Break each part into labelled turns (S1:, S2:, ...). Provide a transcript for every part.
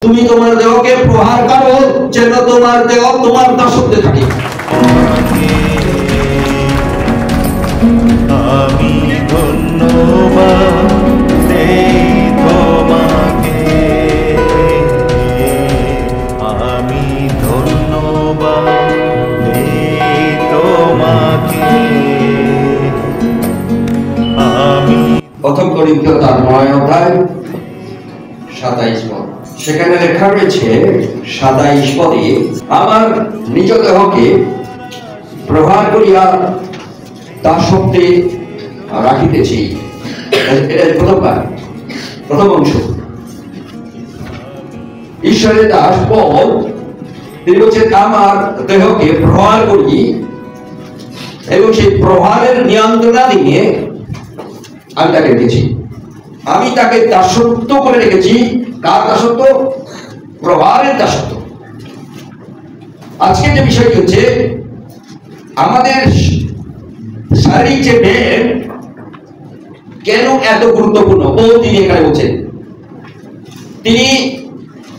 S1: তুমি তোমার দেহকে প্রহার করো যেন তোমার দেহ তোমার দাসত্বে থাকে।
S2: আমি ধন্যবাদ দেই তোমাকে, আমি ধন্যবাদ দেই তোমাকে, আমি।
S1: প্রথম করিন্থীয় তার 9 অধ্যায় 27 পদ, সেখানে লেখা রয়েছে 27 পদে, আমার নিজ দেহকে প্রহার করিয়া দাসত্বে রাখিতেছি। এটা প্রথম অংশ। ঈশ্বরের দাস পল তিনি বলছেন আমার দেহকে প্রহার করি এবং সেই প্রহারের নিয়ন্ত্রণাধীনে আমি তাকে রেখেছি। আমি তাকে দাসত্ব করে রেখেছি। কার দাসত্ব? প্রহারের দাসত্ব। আজকে যে বিষয়টি হচ্ছে আমাদের শারীরিক যে ব্যায়াম কেন এত গুরুত্বপূর্ণ, তিনি এখানে বলছেন। তিনি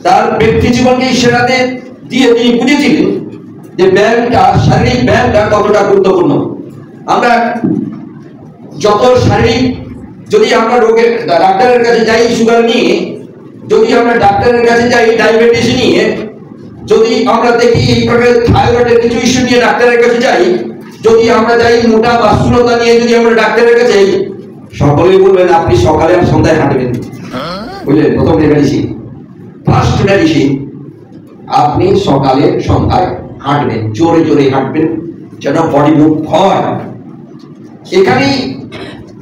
S1: তার ব্যক্তি জীবনকে ঈশ্বরাতে দিয়ে তিনি বুঝেছিলেন যে ব্যায়ামটা, শারীরিক ব্যায়ামটা কতটা গুরুত্বপূর্ণ। আমরা যত শারীরিক, যদি আমরা রোগের ডাক্তারের কাছে যাই সুগার নিয়ে, যদি আমরা ডাক্তারের কাছে যাই ডায়াবেটিস নিয়ে, যদি আমরা দেখি এই প্রকার থাইরয়েডের কিছু ইস্যু নিয়ে ডাক্তারের কাছে যাই, যদি আমরা যাই মোটা বা স্থূলতা নিয়ে যদি আমরা ডাক্তারের কাছে যাই, সকলেই বলবেন আপনি সকালে আর সন্ধ্যায় হাঁটবেন। বুঝলেন? প্রথম মেডিসিন, ফার্স্ট মেডিসিন, আপনি সকালে সন্ধ্যায় হাঁটবেন, জোরে জোরে হাঁটবেন যেন বডি মুভ হয়। এখানেই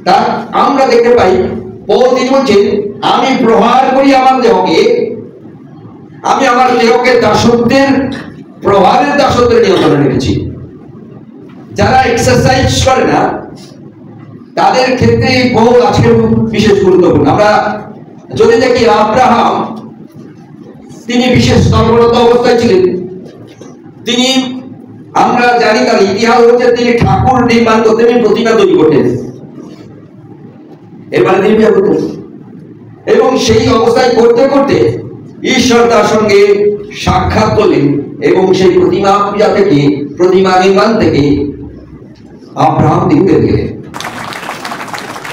S1: তা আমরা দেখতে পাই তিনি বলছেন আমি প্রহার করি আমার দেহকে, আমি আমার দেহকে দাসত্বের, প্রহারের দাসত্বের নিয়ন্ত্রণে রেখেছি। যারা এক্সারসাইজ করে না তাদের ক্ষেত্রে বহু আজকে বিশেষ গুরুত্বপূর্ণ। আমরা যদি দেখি আব্রাহাম, তিনি বিশেষ সর্বনত অবস্থায় ছিলেন। তিনি, আমরা জানি তার ইতিহাস হচ্ছে তিনি ঠাকুর নির্মাণ করতেন, প্রতিমা তৈরি করতেন, এরপরে তিনি বিয়ে করতেন এবং সেই অবস্থায় করতে করতে ঈশ্বর তার সঙ্গে সাক্ষাৎ করলেন এবং সেই প্রতিমা পূজা থেকে, প্রতিমা নির্মাণ থেকে আব্রাহাম তিনি বের গেলেন।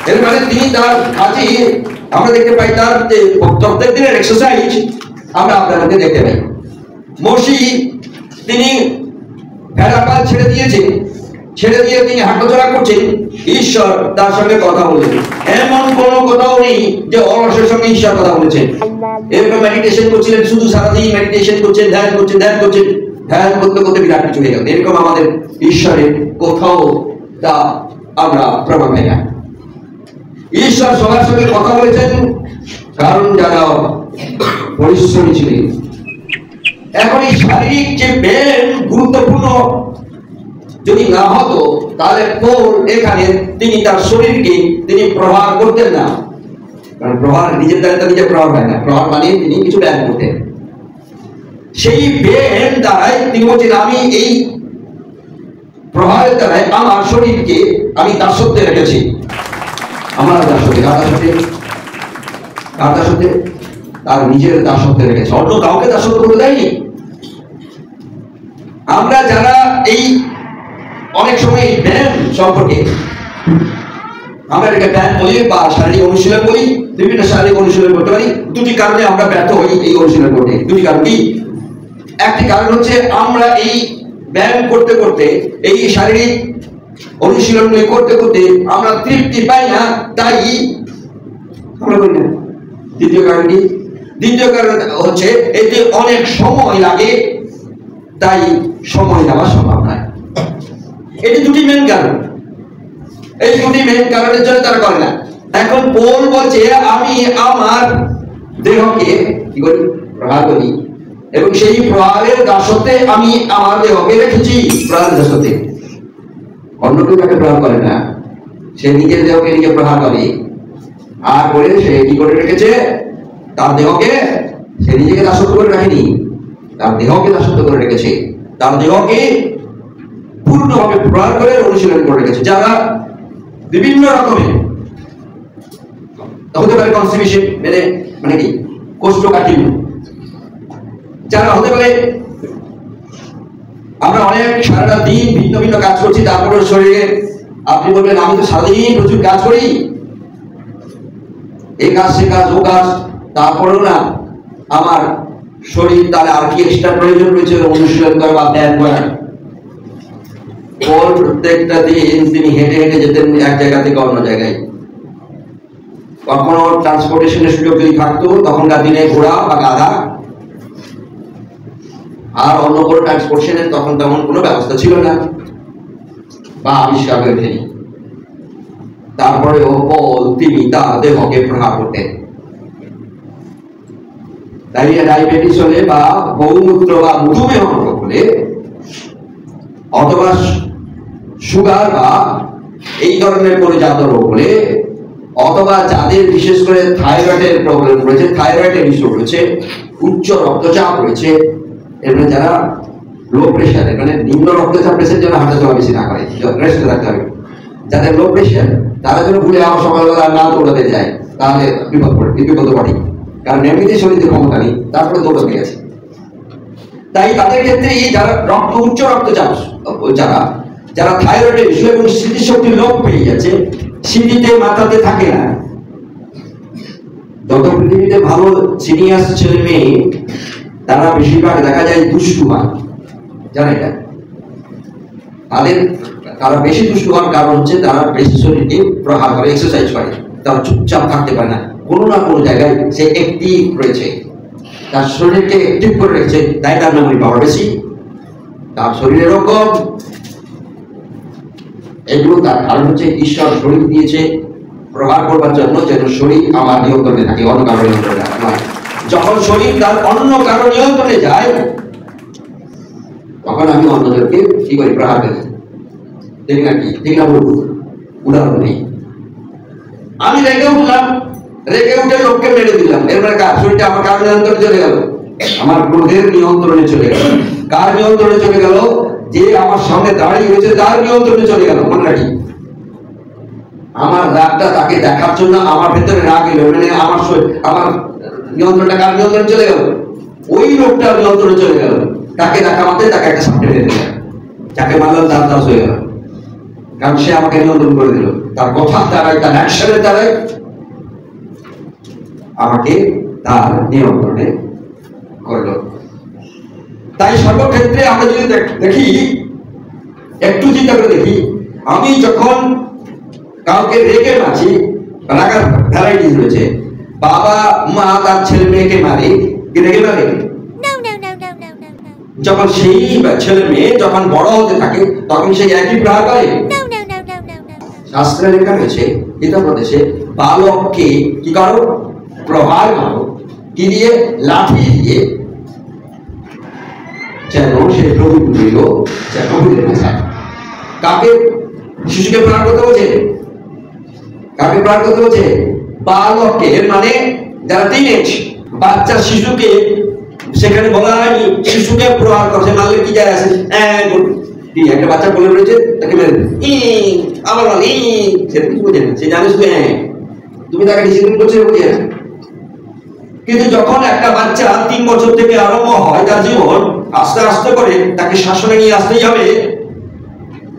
S1: এর মানে তিনি তার কাজে আমরা দেখতে পাই তার প্রত্যেক দিনের এক্সারসাইজ আমরা আপনাদের দেখতে পাই। মসি তিনি ভেড়াপাল ছেড়ে দিয়েছেন, ছেড়ে দিয়ে তিনি হাঁটাচলা করছেন, ঈশ্বর তার সঙ্গে কথা বলেন। এমন কোনো কোথাও নেই যে অলসের সঙ্গে ঈশ্বর কথা বলেছেন। এরকম মেডিটেশন করছিলেন, শুধু সারাদিন মেডিটেশন করছেন, ধ্যান করছেন, ধ্যান করতে করতে বিরাট কিছু হয়ে গেল। এরকম আমাদের ঈশ্বরের কোথাও তা আমরা প্রমাণ পাই না। ঈশ্বর সবার সঙ্গে কথা বলেছেন কারণ যারা পরিশ্রমী ছিলেন। এখন এই শারীরিক যে ব্যায়াম গুরুত্বপূর্ণ যদি না হতো তাহলে পৌল এখানে তিনি তার শরীরকে তিনি প্রহার করতেন না। কারণ প্রহার নিজের দ্বারা নিজে প্রহার হয় না, প্রহার মানে তিনি কিছু ব্যায়াম করতেন। সেই ব্যায়াম দ্বারাই তিনি বলছেন আমি এই প্রহারের দ্বারাই আমার শরীরকে আমি দাসত্বে রেখেছি। আমার দাসত্বে, কার দাসত্বে? কার দাসত্বে? তার নিজের দাসত্বে রেখেছে, অন্য কাউকে দাসত্ব করে দেয়নি। আমরা যারা এই অনেক সময় এই ব্যায়াম সম্পর্কে, আমরা এটাকে ব্যায়াম বলি বা শারীরিক অনুশীলন বলি, বিভিন্ন শারীরিক অনুশীলন করতে পারি। দুটি কারণে আমরা ব্যর্থ হই এই অনুশীলন করতে। দুটি কারণ কি? একটি কারণ হচ্ছে আমরা এই ব্যায়াম করতে করতে, এই শারীরিক অনুশীলন করতে করতে আমরা তৃপ্তি পাই না, তাই আমরা করি না। দ্বিতীয় কারণ কি? দ্বিতীয় কারণ হচ্ছে এই যে অনেক সময় লাগে, তাই সময় দেওয়া সম্ভব নয়। এটি দুটি মেন কারণ। এই দুটি মেন কারণের জন্য তারা করে না। এখন পৌল বলছে আমি আমার দেহকে কি করি? প্রহার করি এবং সেই প্রহারের দাসত্বে আমি আমার দেহকে রেখেছি। প্রহারের দাসত্বে অন্য কেউ তাকে প্রহার করে না, সে নিজের দেহকে নিজে প্রহার করে। আর বলে সে কি করে রেখেছে? তার দেহকে সে নিজেকে দাসত্ব করে রাখেনি, তার দেহকে দাসত্ব করে রেখেছে। তার দেহকে পূর্ণভাবে প্রহার করে অনুশীলন করে রেখেছে। যারা বিভিন্ন রকমের হতে পারে কনস্টিপেশন, মানে কি কোষ্ঠকাঠিন্য, যারা হতে পারে আমরা অনেক সারাটা দিন ভিন্ন ভিন্ন কাজ করছি, তারপরে শরীরে আপনি বলবেন আমি তো সারাদিন প্রচুর কাজ করি, এই কাজ সে কাজ ও কাজ, তারপরেও না আমার শরীর তাহলে আর কি এক্সট্রা প্রয়োজন রয়েছে অনুশীলন করা বা ব্যায়াম করা। ওর প্রত্যেকটা দিন তিনি হেঁটে হেঁটে যেতেন এক জায়গা থেকে অন্য জায়গায়। কখনো ট্রান্সপোর্টেশনের সুযোগ যদি থাকতো তখনকার দিনে ঘোড়া বা গাধা, আর অন্য কোনো ট্রান্সপোর্টেশনের তখন তেমন কোনো ব্যবস্থা ছিল না বা আবিষ্কার হয়ে ওঠেনি। তারপরেও পল তিনি তার দেহকে প্রহার করতেন। ডায়াবেটিস হলে বা বহুমূত্র বা মধুমেহ হলে অথবা সুগার বা এই ধরনের কোনো জাত রোগ হলে, অথবা যাদের বিশেষ করে থাইরয়েডের প্রবলেম রয়েছে, থাইরয়েডের ইস্যু রয়েছে, উচ্চ রক্তচাপ রয়েছে, এমনি যারা লো প্রেশার, মানে নিম্ন রক্তচাপ প্রেশার যেন হাঁটা চলা বেশি না করে, রেস্টে রাখতে হবে। যাদের লো প্রেশার তারা যেন ভুলে আমার সকালবেলা না দৌড়াতে যায়, তাহলে বিপদ পড়ে, কারণ এমনিতে শরীরে ক্ষমতা নেই, তারপরে দৌড়াতে গেছে। তাই তাদের ক্ষেত্রে যারা উচ্চ রক্তচাপ, যারা থাইরয়েডের ইস্যু এবং স্মৃতিশক্তির লোপ পেয়ে যাচ্ছে, স্মৃতিতে মাথাতে থাকে না। যত পৃথিবীতে ভালো সিনিয়র ছেলে মেয়ে তারা বেশিরভাগ দেখা যায় দুষ্টু হয়, জানে এটা তারা বেশি দুষ্টু হওয়ার কারণ হচ্ছে তারা বেশি শরীরকে প্রহার করে, এক্সারসাইজ করে, তারা চুপচাপ থাকতে পারে না, কোনো না কোনো জায়গায় সে অ্যাক্টিভ রয়েছে, তার শরীরকে অ্যাক্টিভ করে রেখেছে, তাই তার মেমোরি পাওয়ার বেশি, তার শরীরের রকম। এগুলো তার কারণ হচ্ছে ঈশ্বর শরীর দিয়েছে প্রহার করবার জন্য, যেন শরীর আমার নিয়ন্ত্রণে থাকে, অন্য কারো নিয়ন্ত্রণে নয়। যখন শরীর তার অন্য কারো নিয়ন্ত্রণে যায় তখন আমি অন্যদেরকে কি করি, প্রহার করি, ঠিক নাকি? ঠিক না বলবো? উদাহরণ নেই, আমি রেগে উঠলাম, রেগে উঠে লোককে মেরে দিলাম, এরপরে কার শরীরটা আমার কার নিয়ন্ত্রণে চলে গেল? আমার ক্রোধের নিয়ন্ত্রণে চলে গেল। কার নিয়ন্ত্রণে চলে গেল? যে আমার সামনে দাঁড়িয়ে রয়েছে তার নিয়ন্ত্রণে চলে গেল। মনে রাখি, আমার রাগটা তাকে দেখার জন্য আমার ভেতরে রাগ এলো, মানে আমার নিয়ন্ত্রণটা কার নিয়ন্ত্রণে চলে গেল? ওই লোকটার নিয়ন্ত্রণে চলে গেল। তাকে দেখা মাত্র তাকে একটা সামনে মেরে দিলাম, যাকে মারলাম তার দাস হয়ে গেল, কারণ সে আমাকে নিয়ন্ত্রণ করে দিল, তার কথার দ্বারাই, তার অ্যাকশনের দ্বারাই আমাকে তার নিয়ন্ত্রণে করল। তাই সর্বক্ষেত্রে আমরা যদি দেখি, একটু চিন্তা করে দেখি, আমি যখন কাউকে রেগে মারছি, রাগার ভ্যারাইটিস রয়েছে, বাবা মা তার ছেলে মেয়েকে মারে, কি রেগে মারে? যখন সেই ছেলে মেয়ে যখন বড় হতে থাকে তখন সেই একই প্রহার করে। শাস্ত্রে লেখা রয়েছে হিতোপদেশে, বালককে কি করো? প্রহার করো, কি দিয়ে? লাঠি দিয়ে, যেন সে প্রভু বুঝিল, যেন ভুলে না যায়। কাকে শিশুকে প্রহার করতে বলছে? কাকে প্রহার করতে বলছে? বালককে, মানে যারা টিনেজ বাচ্চা শিশুকে, সেখানে বলা হয়নি শিশুকে প্রহার করছে, মারলে কি যায় আসে? একটা বাচ্চা বলে রয়েছে তাকে মেরে আমার সে কিছু বোঝে না, সে জানে শুধু তুমি তাকে ডিসিপ্লিন করছো বুঝে না। কিন্তু যখন একটা বাচ্চা 3 বছর থেকে আরম্ভ হয় তার জীবন, আস্তে আস্তে করে তাকে শাসনে নিয়ে আসতেই হবে,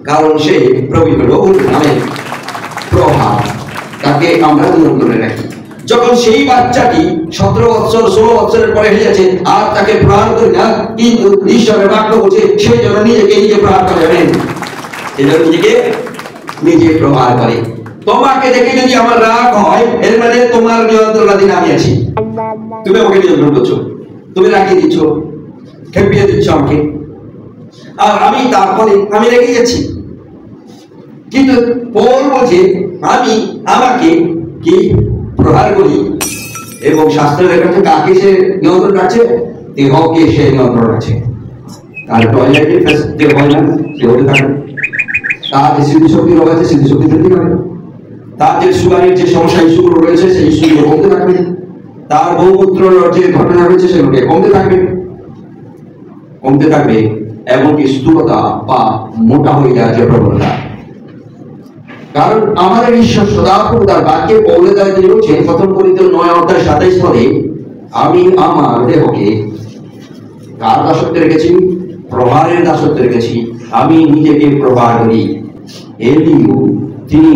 S1: কারণ সে প্রবীণ নামে প্রহার, তাকে আমরা নিয়ন্ত্রণে রাখি। যখন সেই বাচ্চাটি 17 বছর 16 বছরের পরে হয়ে যাচ্ছে আর তাকে প্রহার করি না, কিন্তু ঈশ্বরের বাক্য বলছে সেই জন্য নিজেকে নিজে প্রহার করে, সেই জন্য নিজেকে নিজে প্রহার করে। তোমাকে দেখে যদি আমার রাগ হয়, এর মানে তোমার নিয়ন্ত্রণাধীন আমি আছি, তুমি আমাকে নিয়ন্ত্রণ করছো, তুমি রাখিয়ে দিচ্ছ, খেপিয়ে দিচ্ছ আমাকে, আর আমি তারপরে আমি রেগে যাচ্ছি। কিন্তু পৌল বলছে আমি আমাকে কি প্রহার করি, এবং শাস্ত্রের লেখা আছে কাকে সে নিয়ন্ত্রণ রাখছে? দেহকে সে নিয়ন্ত্রণ রাখছে। আর টয়লেটে যে হয় না সে হতে থাকে, তার যে স্মৃতিশক্তি রোগ আছে স্মৃতিশক্তি বৃদ্ধি করে, তার যে সুগারের যে সমস্যা ইস্যুগুলো রয়েছে সেই ইস্যুগুলো কমতে থাকবে, তার বহুমূত্র যে ঘটনা রয়েছে সেগুলোকে কমতে থাকবে, এমনকি স্থূলতা বা মোটা হয়ে যাওয়ার যে প্রবণতা। কারণ আমাদের ঈশ্বর সদাপ্রভু তার বাক্যে পৌলে দাঁড়িয়ে দিয়েছেন, প্রথম করিন্থীয় 9 অধ্যায় 27 পদে, আমি আমার দেহকে কার দাসত্বে রেখেছি? প্রহারের দাসত্বে রেখেছি। আমি নিজেকে প্রহার করি। এলিও তিনি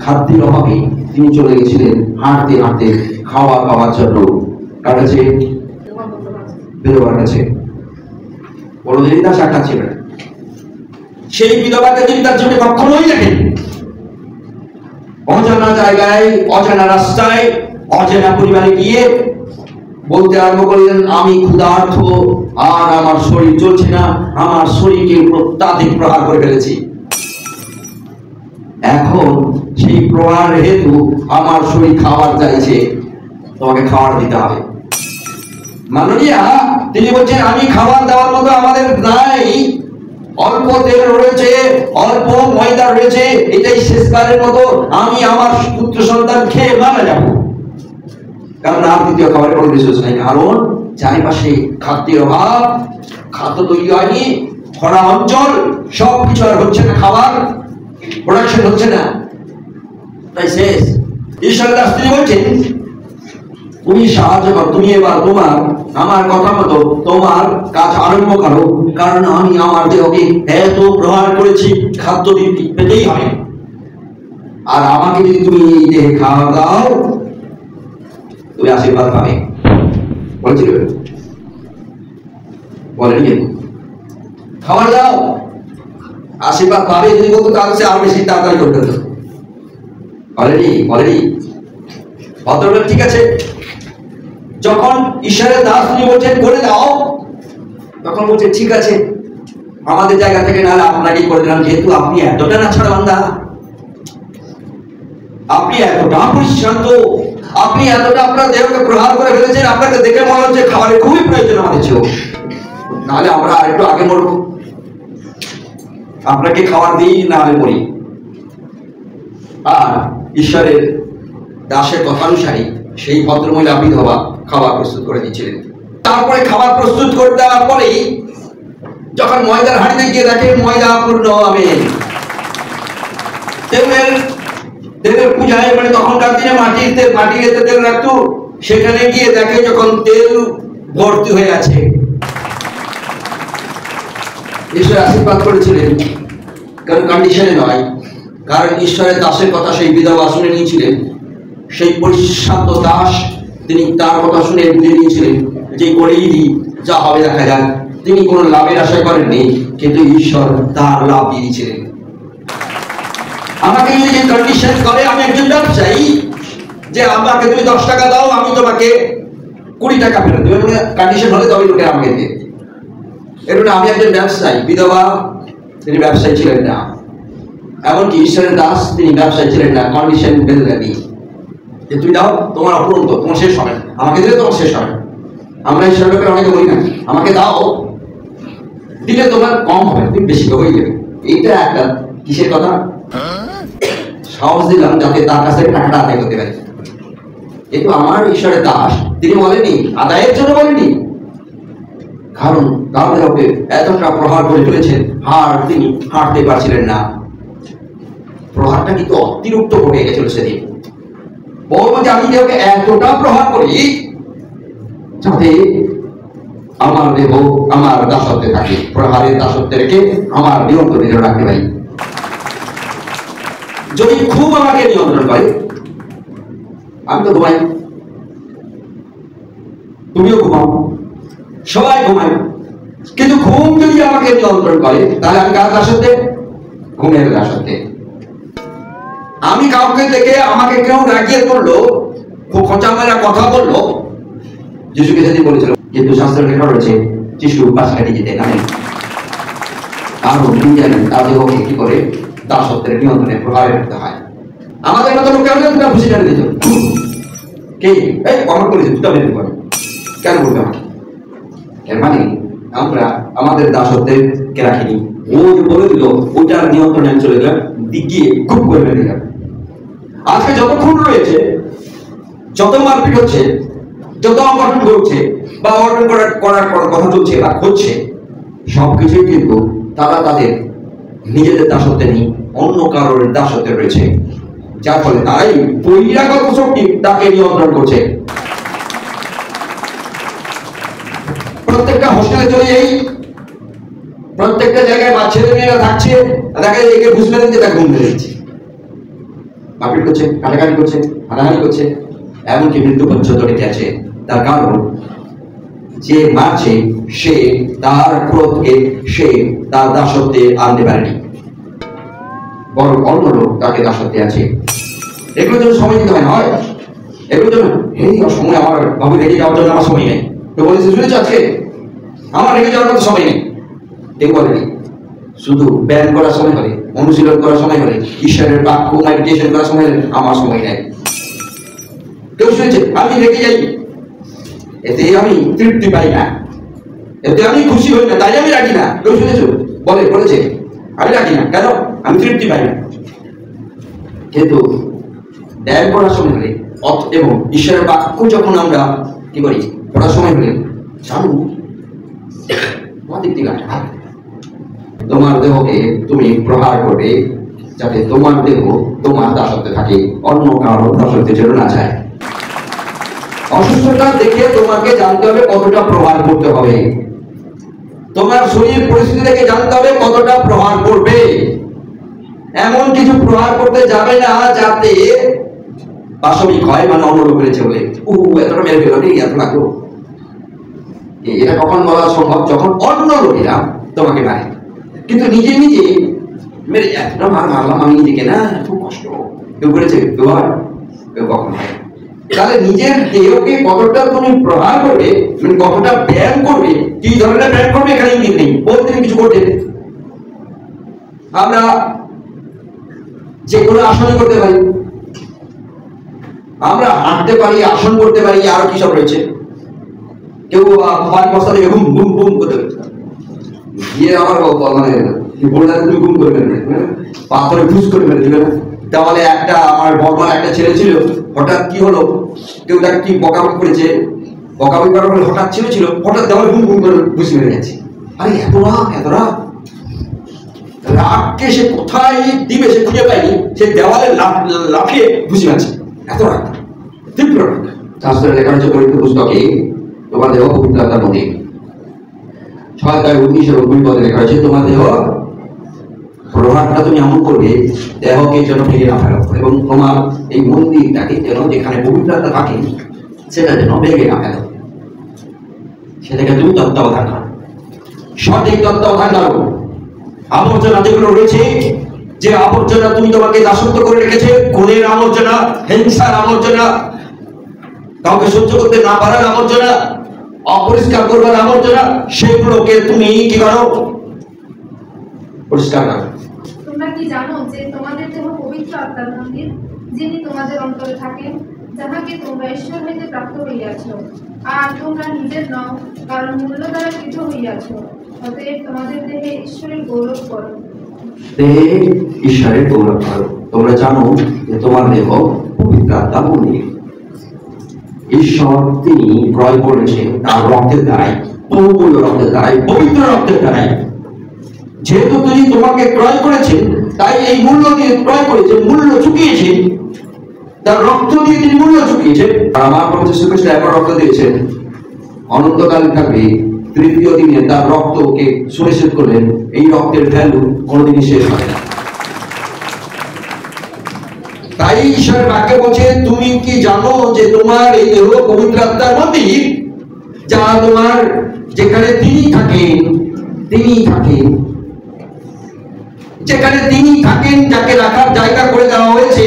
S1: খাদ্যের অভাবে তিনি চলে গেছিলেন হাঁটতে হাঁটতে খাওয়ার জন্য। কার কাছে? বিধবার কাছে। কোনদিন তার সাক্ষাৎ ছিল না। সেই বিধবাকে তিনি তার জন্য কখনোই দেখেন। অজানা জায়গায়, অজানা রাস্তায়, অজানা পরিবারে গিয়ে বলতে আরম্ভ করলেন, আমি ক্ষুধার্ত, আর আমার শরীর চলছে না, আমার শরীরকে অত্যাধিক প্রহার করে ফেলেছি। এখন সেই প্রহার হেতু আমার শরীর খাবার চাইছে, তোমাকে খাবার দিতে হবে। মাননীয়া তিনি বলছেন, আমি খাবার দেওয়ার মতো আমাদের নাই, অল্প তেল রয়েছে, অল্প ময়দা রয়েছে, এটাই শেষবারের মতো আমি আমার পুত্র সন্তান খেয়ে মারা যাব, কারণ আর দ্বিতীয় খাবারের কোনো রিসোর্স নেই। কারণ চারিপাশে খাদ্যের অভাব, খাদ্য তৈরি হয়নি, খরা অঞ্চল, সবকিছু আর হচ্ছে না, খাবার প্রোডাকশন হচ্ছে না, তাই শেষ। ঈশ্বরের দাস তিনি বলছেন, তুমি সাহায্য করো, তুমি এবার তোমার আমার কথা মতো তোমার কাজ আরম্ভ করো, কারণ আমি আমার দেহকে এত প্রহার করেছি, খাদ্য পেতেই হবে, আর আমাকে যদি তুমি এই দেহে খাওয়া দাও তুমি আশীর্বাদ পাবে। বলছিল বলেনি খাবার দাও আশীর্বাদ পাবে, যদি বলতো তাহলে সে আরো বেশি তাড়াতাড়ি করতে হতো। বলেনি ভদ্রলোক ঠিক আছে। যখন ঈশ্বরের দাস তিনি বলছেন করে দাও, তখন বলছে ঠিক আছে, আমাদের জায়গা থেকে নাহলে আপনাকেই করে দিলাম, যেহেতু আপনি এতটা না ছাড়া বান্দা, আপনি এতটা পরিশ্রান্ত, আপনি এতটা আপনার দেহকে প্রহার করে ফেলেছেন, আপনাকে দেখে মনে হচ্ছে খাবারের খুবই প্রয়োজন আমাদের ছিল, নাহলে আমরা আরেকটু আগে মরব, আপনাকে খাবার দিই নাহলে মরি। আর ঈশ্বরের দাসের কথা অনুসারে সেই ভদ্রমহিলা বিধবা খাবার প্রস্তুত করে দিচ্ছিলেন। তারপরে খাবার প্রস্তুত করে দেওয়ার পরেই যখন ময়দার হাঁড়িতে গিয়ে দেখে ময়দা পূর্ণ হবে, তেলের পূজায় মানে তখনকার দিনে মাটিতে তেল রাখতো, সেখানে গিয়ে দেখে যখন তেল ভর্তি হয়ে আছে। ঈশ্বর আশীর্বাদ করেছিলেন, কারণ কন্ডিশনে নয়, কারণ ঈশ্বরের দাসের কথা সেই বিধবা শুনে নিয়েছিলেন। সেই পরিশ্রান্ত দাস তিনি তার কথা শুনে বুঝে নিয়েছিলেন যে করেই দিই, যা হবে দেখা যাক। তিনি কোনো লাভের আশা করেননি, কিন্তু ঈশ্বর তার লাভ দিয়ে দিয়েছিলেন। আমাকে যদি যে কন্ডিশন করে, আমি একজন ব্যবসায়ী, যে আমাকে তুমি 10 টাকা দাও, আমি তোমাকে 20 টাকা ফেরত দেবো, কন্ডিশন হলে তবে লোকে আমাকে দিয়ে। এটা আমি একজন ব্যবসায়ী। বিধবা তিনি ব্যবসায়ী ছিলেন না, এমনকি ঈশ্বরের দাস তিনি ব্যবসায়ী ছিলেন না, কন্ডিশন বেঁধে যে তুমি দাও, তোমার অপরন্ত, তোমার শেষ হবে, আমাকে দিলে তোমার শেষ হবে। আমরা ঈশ্বরের ব্যাপারে অনেকে বলি না, আমাকে দাও, দিলে তোমার কম হবে, তুমি বেশি হয়ে যাবে। এইটা একটা কিসের কথা? সাহস দিলাম যাতে তার কাছ থেকে টাকাটা আদায় করতে পারে। কিন্তু আমার ঈশ্বরের দাস তিনি বলেনি আদায়ের জন্য বলেনি, কারণ তার দেহকে এতটা প্রহার করে ফেলেছেন, তিনি হাঁটতে পারছিলেন না। প্রহারটা কিন্তু অতিরিক্ত ঘটে গেছিল সেদিন। বলবো যে আমি দেহকে এতটা প্রহার করি যাতে আমার দেহ আমার দাসত্বে থাকে, প্রহারের দাসত্বে রেখে আমার নিয়ন্ত্রণে রাখতে পারি। যদি খুব আমাকে নিয়ন্ত্রণ করে, আমি তো ঘুমাই, তুমিও ঘুমাও, সবাই ঘুমাই, কিন্তু ঘুম যদি আমাকে নিয়ন্ত্রণ করে, তাহলে আমি কার দাসত্বে? ঘুমের দাসত্বে। আমি কাউকে দেখে আমাকে কেউ রাগিয়ে করলো, খুব খোঁচা মেরা কথা বললো, যিশুকে সেদিন বলেছিল, কিন্তু শাস্ত্রের লেখা রয়েছে যিশু পাশ কাটিয়ে যেতে নামেন, কারণ তিনি জানেন তাদের কি করে দাসত্বের নিয়ন্ত্রণে প্রভাবে রাখতে হয়। আমাদের মতো লোক কেন খুশি জানে দিত, কে এই কমন করেছে দুটা বের করে কেন বলবে আমাকে? এর মানে আমরা আমাদের দাসত্বের কে রাখিনি, ও যে বলে দিল ওটার নিয়ন্ত্রণে চলে গেলাম, দিকে খুব করে বেঁধে গেলাম। আজকে যত খুন রয়েছে, যত মারপিট হচ্ছে, যত অঘটন ঘটছে বা অঘটন করার কথা চলছে বা হচ্ছে, সবকিছুই কিন্তু তারা তাদের নিজেদের দাসত্বে নেই, অন্য কারোর দাসত্বে রয়েছে, যার ফলে তারাই বহিরাগত শক্তি তাকে নিয়ন্ত্রণ করছে। প্রত্যেকটা হোস্টেলে চলে যাই, প্রত্যেকটা জায়গায় ছেলে মেয়েরা থাকছে, দেখা যায় একে বুঝলে দিতে তাকে ঘুম ধরে দিচ্ছে, মারপিট করছে, কাটাকাটি করছে, হানাহানি করছে, এমনকি মৃত্যু পর্যন্ত ডেকে আছে। তার কারণ যে মারছে সে তার ক্রোধকে সে তার দাসত্বে আনতে পারেনি, বরং অন্য লোক তাকে দাসত্বে আছে। এগুলোর জন্য সময় দিতে হয় না, হয় এগুলোর জন্য এই সময় আমার বাবু রেগে যাওয়ার জন্য আমার সময় নেই, তো বলেছে শুনেছ আজকে আমার রেগে যাওয়ার মতো সময় নেই, কেউ বলেনি। শুধু ব্যায়াম করার সময় হলে, অনুশীলন করার সময় হলে, ঈশ্বরের বাক্য মেডিটেশন করার সময় হলে আমার সময় নেই। কেউ শুনেছে আমি রেগে যাই, এতে আমি তৃপ্তি পাই না, এতে আমি খুশি হই না, তাই আমি রাখি না। কেউ শুনেছো বলেছে আমি রাখি না, কেন? আমি তৃপ্তি পাই না। কিন্তু ব্যায়াম করার সময় হলে এবং ঈশ্বরের বাক্য যখন আমরা কি করি পড়ার সময় হলে জানো তোমার দেহকে তুমি প্রহার করবে যাতে তোমার দেহ তোমার দাসত্বে থাকে, অন্য কারো দাসত্বে যেন না যায়। অসুস্থতা দেখে তোমাকে জানতে হবে কতটা প্রহার করতে হবে, তোমার শরীর পরিস্থিতি দেখে জানতে হবে কতটা প্রহার করবে। এমন কিছু প্রহার করতে যাবে না যাতে পাশবিক হয়, মানে অন্য লোক মেরেছে বলে এতটা মেরে ফেলো নেই, এত লাগলো। এটা কখন বলা সম্ভব? যখন অন্য লোকেরা তোমাকে মারে, কিন্তু নিজে নিজে মেরে এতটা মারলাম আমি নিজেকে, না খুব কষ্ট। কেউ করেছে? কেউ কখন হয়। তাহলে নিজের দেহকে কতটা তুমি প্রহার করবে, মানে কতটা ব্যায়াম করবে, কি ধরনের ব্যায়াম করবে এখানে ইঙ্গিত নেই, বলতে কিছু করতে। আমরা যে কোনো আসন করতে পারি, আমরা হাঁটতে পারি, আসন করতে পারি, আরো কি সব রয়েছে। কেউ পানি বস্তা থেকে ঘুম ঘুম ঘুম করতে গিয়ে আমার মানে তুমি ঘুম করে ফেলবে, পাথরে ঘুষ করে ফেলে দিবে না। তাহলে একটা আমার বর্মার একটা ছেলে ছিল, হঠাৎ কি হলো, কেউ তাকে কি বকাবকি করেছে, বকাবকি করার ফলে হঠাৎ ছিল হঠাৎ দেওয়ালে ঘুম ঘুম করে ঘুষ মেরে গেছে। আরে এত রাগকে সে কোথায় দিবে সে খুঁজে পায়নি, সে দেওয়ালে লাফিয়ে ঘুষি মারছে, এত রাগ, তীব্র রাগ। শাস্ত্রে লেখা হয়েছে পবিত্র পুস্তকে তোমার দেহ পবিত্র আত্মার মন্দির, 6:19 লেখা হয়েছে তোমার দেহ প্রভাবটা তুমি এমন করবে দেহকে যেন ভেঙে না ফেলো, এবং তোমার এই মন্দিরটাকে যেন যেখানে পবিত্রতা থাকে সেটা যেন ভেঙে না ফেলো, সেটাকে তুমি তত্ত্বাবধান করো, সঠিক তত্ত্বাবধান করো। আবর্জনা যেগুলো রয়েছে, যে আবর্জনা তুমি তোমাকে দাসত্ব করে রেখেছে, খুনের আবর্জনা, হিংসার আবর্জনা, কাউকে সহ্য করতে না পারার আবর্জনা, অপরিষ্কার করবার আবর্জনা, সেগুলোকে তুমি কি করো? পরিষ্কার করো।
S3: তোমরা কি জানো যে তোমাদের দেহ পবিত্র আত্মার মন্দির, যিনি তোমাদের অন্তরে থাকেন, যাহাকে তোমরা ঈশ্বর হইতে প্রাপ্ত হইয়াছ, আর তোমরা নিজের নও, কারণ মূল্য দ্বারা পৃথক হইয়াছ। অতএব তোমাদের দেহে ঈশ্বরের গৌরব করো।
S1: দেহে ঈশ্বরের গৌরব করো। তোমরা জানো যে তোমার দেহ পবিত্র আত্মার মন্দির, ঈশ্বর তিনি ক্রয় করেছেন তার রক্তের দ্বারাই, বহুমূল্য রক্তের দ্বারাই, পবিত্র রক্তের দ্বারাই। যেহেতু তিনি তোমাকে ক্রয় করেছেন, তাই এই মূল্য দিয়ে ক্রয় করেছেন, মূল্য চুকিয়েছেন, তার রক্ত দিয়ে তিনি মূল্য চুকিয়েছেন। আর আমার প্রভু যীশু খ্রিস্ট একবার রক্ত দিয়েছেন, অনন্তকাল থাকবে। তৃতীয় দিনে তার রক্তকে সুনিশ্চিত করলেন, এই রক্তের ভ্যালু কোনোদিনই শেষ হয় না। তাই ঈশ্বরের বাক্য বলছে, তুমি কি জানো যে তোমার এই দেহ পবিত্র আত্মার মন্দির, যা তোমার, যেখানে তিনি থাকেন, যেখানে তিনি থাকেন, যাকে রাখার জায়গা করে দেওয়া হয়েছে,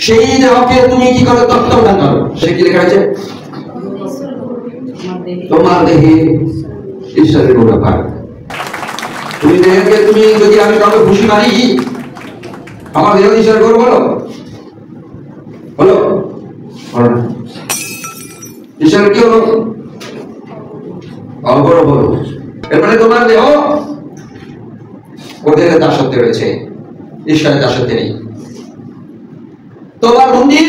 S1: সেই দেহকে তুমি কি করো? তত্ত্বাবধান করো। সে কি লেখা আছে? তোমার দেহে ঈশ্বরের গৌরব করো। তুমি দেহকে, তুমি যদি আমি কাউকে খুশি মারি, আমার দেহ ঈশ্বরের গৌরব বলো, বলো ঈশ্বরের কি হলো? অগৌরব হলো। এর মানে তোমার দেহ ওদের দাসত্বে রয়েছে, ঈশ্বরের দাসত্বে নেই। তোমার মন্দির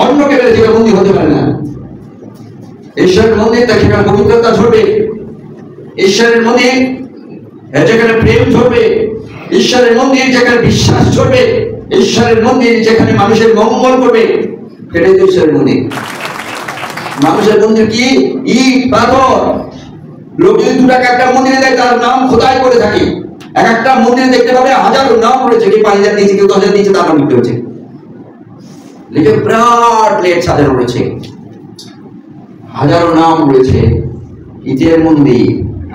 S1: অন্য কেউ যেটা মন্দির হতে পারে না। ঈশ্বরের মন্দির সেখানে পবিত্রতা ঝরবে, ঈশ্বরের মন্দির যেখানে প্রেম ঝরবে, ঈশ্বরের মন্দির যেখানে বিশ্বাস ঝরবে, ঈশ্বরের মন্দির যেখানে মানুষের মঙ্গল করবে, সেটাই তো ঈশ্বরের মন্দির। মানুষের মন্দির কি? ইট পাথর, লোক যদি 2 টাকা একটা মন্দিরে দেয়, তার নাম খোদাই করে থাকে। এক একটা মন্দিরে দেখতে পাবে হাজারো নাম রয়েছে, কি 5,000 দিয়েছে, কেউ 10,000 দিয়েছে, তার নাম লিখতে হচ্ছে, লিখে বিরাট প্লেট সাজানো রয়েছে, হাজারো নাম রয়েছে, ইটের মন্দির।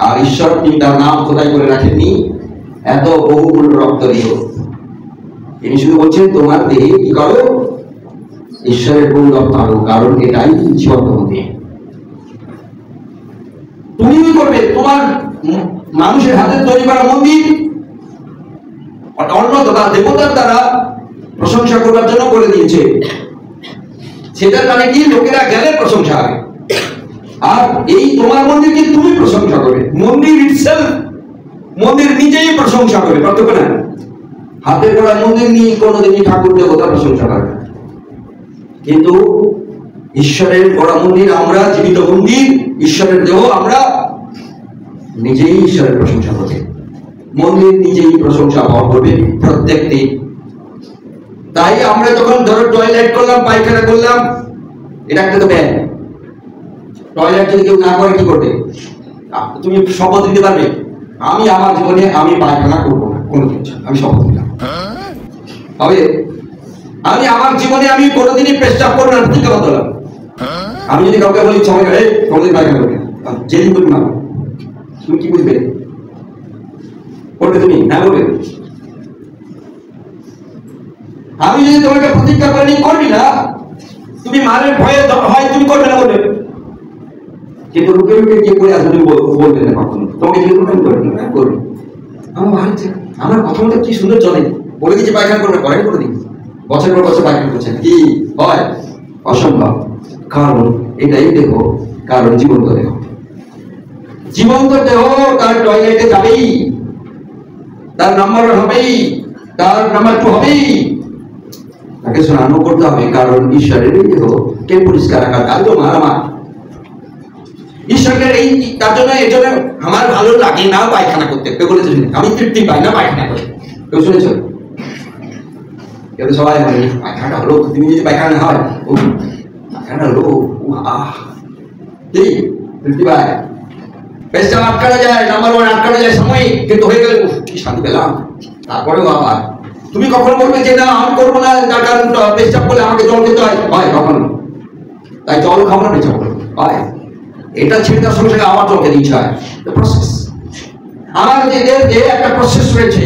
S1: আর ঈশ্বর তিনি তার নাম খোদাই করে রাখেননি এত বহুমূল্য রক্ত দিও। তিনি শুধু বলছেন তোমার দেহে কি করো, ঈশ্বরের গৌরব আনো, কারণ এটাই জীবন্ত মন্দির। তুমি কি করবে? তোমার মানুষের হাতে তৈরি করা মন্দির অন্য দেবতার দ্বারা প্রশংসা করবার জন্য করে দিয়েছে। সেটার মানে কি, লোকেরা গেলে প্রশংসা হবে, আর এই তোমার মন্দিরকে তুমি প্রশংসা করবে। মন্দির ইটসেলফ, মন্দির নিজেই প্রশংসা করবে, পার্থক্য না। হাতে করা মন্দির নিয়ে কোনোদিনই ঠাকুর দেবতা প্রশংসা করে না, কিন্তু ঈশ্বরের গড়া মন্দির আমরা, জীবিত মন্দির, ঈশ্বরের দেহ আমরা, নিজেই ঈশ্বরের প্রশংসা করবে। মন্দির নিজেই প্রশংসা ভাব করবে প্রত্যেক দিন। তাই আমরা যখন ধরো টয়লেট করলাম, পায়খানা করলাম, এটা একটা তো ব্যায়াম। টয়লেট যদি কেউ না করে কি করবে? তুমি শপথ দিতে পারবে, আমি আমার জীবনে আমি পায়খানা করবো না কোনো কিছু, আমি শপথ দিলাম। হবে? আমি আমার জীবনে আমি কোনোদিনই পেশাব করবো না, প্রতিজ্ঞা বদলাম। আমি যদি কাউকে বলি সবাই করে কোনোদিন পায়খানা করবে, যেদিন করবি না, তুমি কি বুঝবে? করবে তুমি? হ্যাঁ বলবে। আমি যদি তোমাকে প্রতিজ্ঞা করে নি করবি না, তুমি মারের ভয়ে হয় তুমি করবে না বলবে, কিন্তু রুকে রুকে গিয়ে করে আসবে, তুমি বলবে না কখনো। তোমাকে যদি করবে করবে না, করবে। আমার ভালো, আমার কথা মতো কি সুন্দর চলে, বলে দিচ্ছে পায়খানা করবে, করেন করে দিই, বছর পর বছর পায়খানা করছে, কি হয়? অসম্ভব। কারণ এটাই দেহ, কারণ জীবন্ত দেহ। জীবন্ত দেহ তার টয়লেটে যাবেই, তার নাম্বার হবেই, তার নাম্বার 2 হবেই, তাকে স্নানও করতে হবে, কারণ ঈশ্বরের দেহ কে পরিষ্কার রাখার কাজ তো আমার। ঈশ্বরের এই তার জন্য এই জন্য আমার ভালো লাগে না পায়খানা করতে, কেউ বলেছে আমি তৃপ্তি পাই না পায়খানা করে, কেউ শুনেছ? কেউ সবাই মানে পায়খানাটা হলো, তুমি যদি পায়খানা হয়, ও পায়খানা হলো, কি তৃপ্তি পায়? পেশাব আটকানো যায়, নাম্বার 1 আটকানো যায় সময়, কিন্তু হয়ে গেলে কি শান্তি পেলাম। তারপরেও আবার তুমি কখনো বলবে যে না আমি করবো না, তার কারণ পেশাব করলে আমাকে জল খেতে হয়, কখনো। তাই জল খাবো না, পেশাব করবো, হয়। এটা ছেড়ে দেওয়ার সঙ্গে সঙ্গে আবার জল খেতে ইচ্ছা হয়। প্রসেস, আমার যে একটা প্রসেস রয়েছে।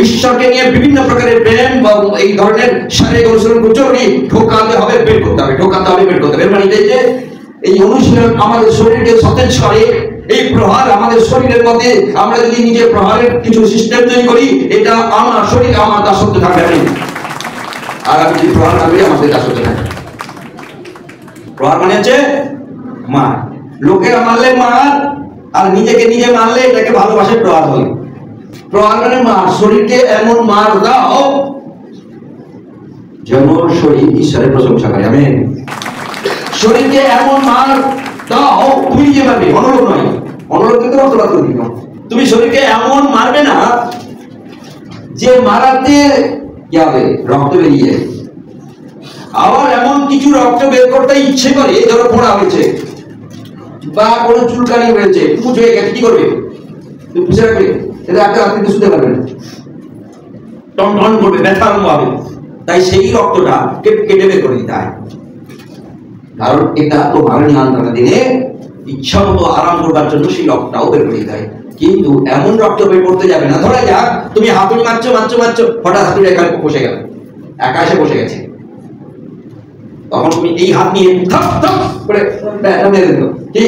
S1: ঈশ্বরকে নিয়ে বিভিন্ন প্রকারের প্রেম বা এই ধরনের শারীরিক অনুশীলন প্রচুরই ঢোকাতে হবে, বের করতে হবে, ঢোকাতে হবে, বের করতে হবে। মানে যে এই অনুশীলন আমাদের শরীরকে সতেজ করে, এই প্রহার আমাদের শরীরের মধ্যে আমরা যদি নিজের প্রহারের কিছু সিস্টেম তৈরি করি, এটা আমার শরীর আমার দাসত্ব থাকবে না, আর আমি যদি প্রহার না করি আমাদের দাসত্ব থাকবে। প্রহার মানে হচ্ছে মার, লোকেরা মারলে মার, আর নিজেকে নিজে মারলে এটাকে ভালোবাসে প্রহার বলে। প্রহার মানে মার, শরীরকে এমন মার দাও যেন শরীর ঈশ্বরের প্রশংসা করে। আমেন। শরীরকে এমন মার দাও, তুমি নিজে মারবে, অনুরোধ নয়, অনুরোধ কিন্তু রক্তপাত করে দিও। তুমি শরীরকে এমন মারবে না যে মারাতে কি হবে, রক্ত বেরিয়ে যায়। আবার এমন কিছু রক্ত বের করতে ইচ্ছে করে, ধরো ফোড়া হয়েছে বা কোনো চুলকানি হয়েছে, পুজ হয়ে গেছে, কি করবে? তুমি পুষে রাখবে, এটা একটা রাত্রিতে শুতে পারবে না, টন টন করবে, ব্যথা আরম্ভ হবে। তাই সেই রক্তটা কেটে বের করে দিতে হয়, কারণ এটা তোমার নিয়ন্ত্রণে দিনে ইচ্ছা মতো আরাম করবার জন্য সেই রক্তটাও বের করে দিতে হয়। কিন্তু এমন রক্ত বের করতে যাবে না, ধরা যাক তুমি হাতুড়ি মারছো, হঠাৎ হাতুড়ি এখানে বসে গেল, একা এসে বসে গেছে, তখন তুমি এই হাত নিয়ে থপ থপ করে মেরে দিল, কি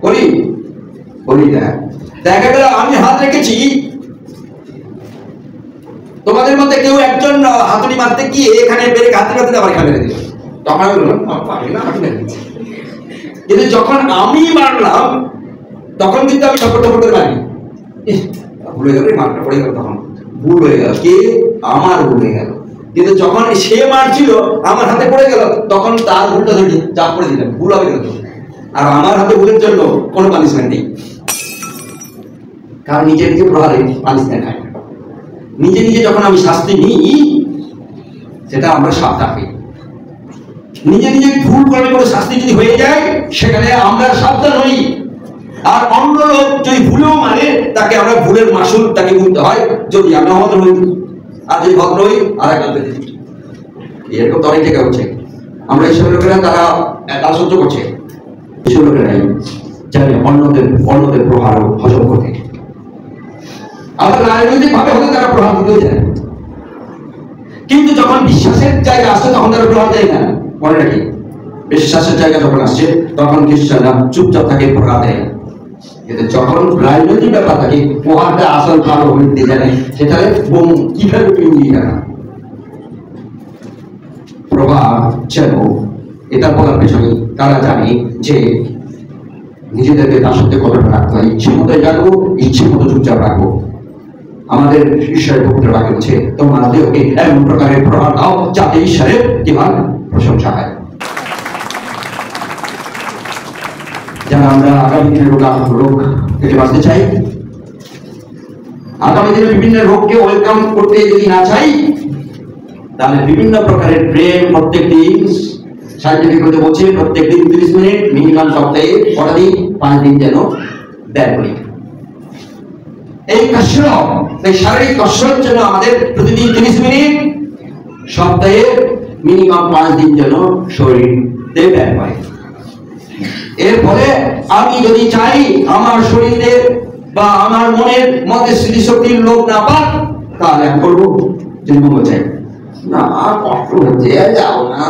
S1: করি না? দেখা গেল আমি হাত রেখেছি, তোমাদের মধ্যে কেউ একজন হাতুড়ি মারতে গিয়ে এখানে বেড়ে হাতে মারতে আবার এখানে মেরে দিল, তখন কিন্তু যখন আমি মারলাম তখন কিন্তু আমি সপোর্ট করে মারি, ভুল হয়ে গেল, মারটা পড়ে গেল, তখন ভুল হয়ে গেল, কে? আমার ভুল হয়ে গেল। কিন্তু যখন সে মারছিল আমার হাতে পড়ে গেল, তখন তার ভুলটা ধরে চাপ করে দিলাম, ভুল হবে কিন্তু, আর আমার হাতে ভুলের জন্য কোনো পানিশমেন্ট নেই, কারণ নিজে নিজে প্রহারে পানিশমেন্ট হয় না। নিজে নিজে যখন আমি শাস্তি নিই, সেটা আমরা সাবধান হই। নিজে নিজে ভুল করে কোনো শাস্তি যদি হয়ে যায়, সেখানে আমরা সাবধান হই। আর অন্য লোক যদি ভুলেও মানে তাকে আমরা ভুলের মাসুল তাকে গুনতে হয়, যদি আমি অভদ্র হই, আর যদি ভদ্র হই আর একটা এরকম তো অনেক জায়গায় হচ্ছে। আমরা এইসব লোকেরা তারা সহ্য করছে, এইসব লোকেরাই জানে অন্যদের প্রহার হজম করতে। আবার রাজনৈতিক ভাবে হলে তারা প্রহার দিতেও যায়, কিন্তু যখন বিশ্বাসের জায়গা আসে তখন তারা প্রহার দেয় না। মনে রাখি, বিশ্বাসের জায়গা যখন আসছে তখন খ্রিস্টানরা চুপচাপ থাকে, প্রহার দেয় না। কিন্তু যখন রাজনৈতিক ব্যাপার থাকে, প্রহারটা আসল ভালো হইতে জানে, সেটারে কিভাবে পিউরি না প্রভাব যেন এটা বলার পেছনে তারা জানে যে নিজেদেরকে তার সাথে কতটা রাখতে হয়। ইচ্ছে মতো রাখবো, ইচ্ছে মতো চুপচাপ রাখবো। আমাদের ঈশ্বরের পবিত্র বাক্য বলছে, তোমার দেহকে এমন প্রকারের প্রহার দাও যাতে ঈশ্বরের কিমান প্রশংসা হয়। যারা আমরা আগামী দিনের রোগ থেকে বাঁচতে চাই, আগামী দিনে বিভিন্ন রোগকে ওয়েলকাম করতে যদি না চাই, তাহলে বিভিন্ন প্রকারের প্রেম প্রত্যেক দিন, সাইন্টিফিক হতে বলছে প্রত্যেক দিন 30 মিনিট, মিনিমাম সপ্তাহে কটা দিন, 5 দিন যেন ব্যয় করি। এই কসরত, এই শারীরিক কসরত যেন আমাদের প্রতিদিন 30 মিনিট, সপ্তাহে মিনিমাম 5 দিন যেন শরীরে ব্যয় হয়। এরপরে আমি যদি চাই আমার শরীরে বা আমার মনের মধ্যে স্মৃতিশক্তির লোভ না পাক, তাহলে আমি করবো যদি মঙ্গল চাই না, কষ্ট হচ্ছে, যাও না,